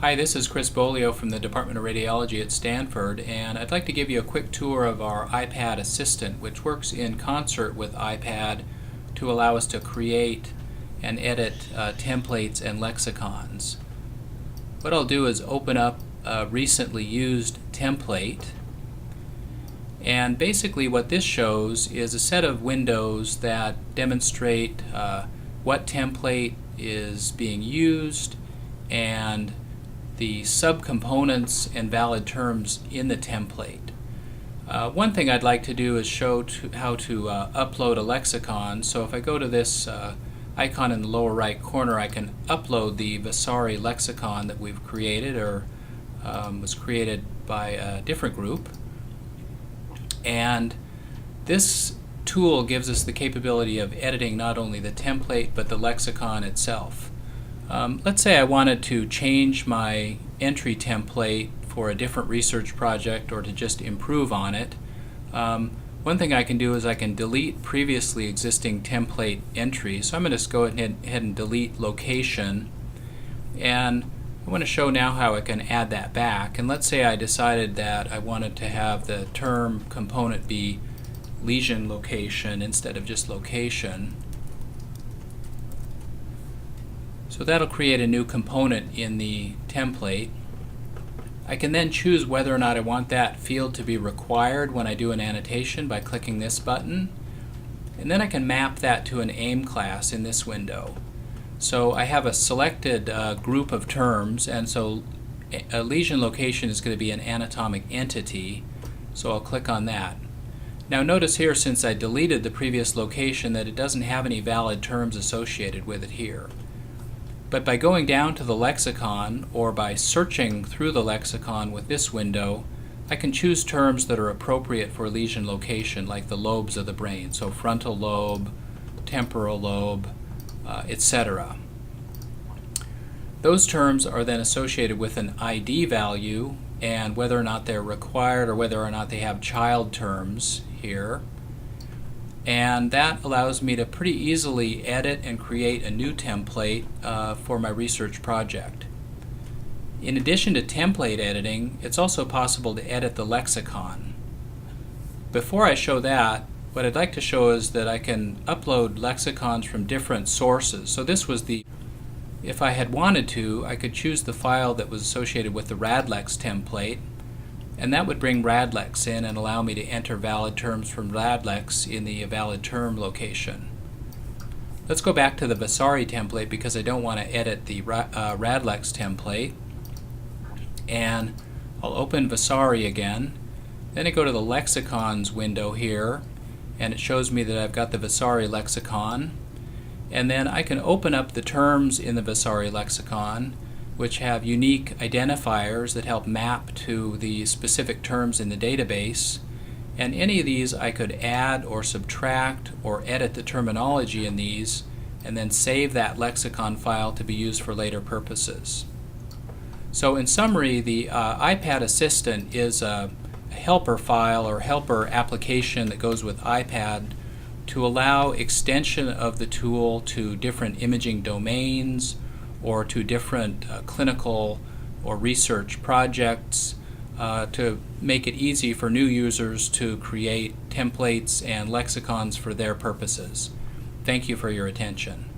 Hi, this is Chris Beaulieu from the Department of Radiology at Stanford, and I'd like to give you a quick tour of our iPad Assistant, which works in concert with iPad to allow us to create and edit templates and lexicons. What I'll do is open up a recently used template, and basically what this shows is a set of windows that demonstrate what template is being used and the subcomponents and valid terms in the template. One thing I'd like to do is show how to upload a lexicon. So if I go to this icon in the lower right corner, I can upload the Vasari lexicon that we've created or was created by a different group. And this tool gives us the capability of editing not only the template but the lexicon itself. Let's say I wanted to change my entry template for a different research project or to just improve on it. One thing I can do is I can delete previously existing template entries. So I'm going to just go ahead and delete location, and I want to show now how I can add that back. And let's say I decided that I wanted to have the term component be lesion location instead of just location. So that'll create a new component in the template. I can then choose whether or not I want that field to be required when I do an annotation by clicking this button. And then I can map that to an AIM class in this window. So I have a selected group of terms, and so a lesion location is going to be an anatomic entity. So I'll click on that. Now notice here, since I deleted the previous location, that it doesn't have any valid terms associated with it here. But by going down to the lexicon or by searching through the lexicon with this window, I can choose terms that are appropriate for lesion location, like the lobes of the brain, so frontal lobe, temporal lobe, etc. Those terms are then associated with an ID value and whether or not they're required or whether or not they have child terms here. And that allows me to pretty easily edit and create a new template for my research project. In addition to template editing, it's also possible to edit the lexicon. Before I show that, what I'd like to show is that I can upload lexicons from different sources. So this was if I had wanted to, I could choose the file that was associated with the Radlex template, and that would bring Radlex in and allow me to enter valid terms from Radlex in the valid term location. Let's go back to the Vasari template because I don't want to edit the Radlex template. And I'll open Vasari again. Then I go to the lexicons window here, and it shows me that I've got the Vasari lexicon. And then I can open up the terms in the Vasari lexicon, which have unique identifiers that help map to the specific terms in the database. And any of these I could add or subtract or edit the terminology in these and then save that lexicon file to be used for later purposes. So in summary, the iPad Assistant is a helper file or helper application that goes with iPad to allow extension of the tool to different imaging domains or to different clinical or research projects to make it easy for new users to create templates and lexicons for their purposes. Thank you for your attention.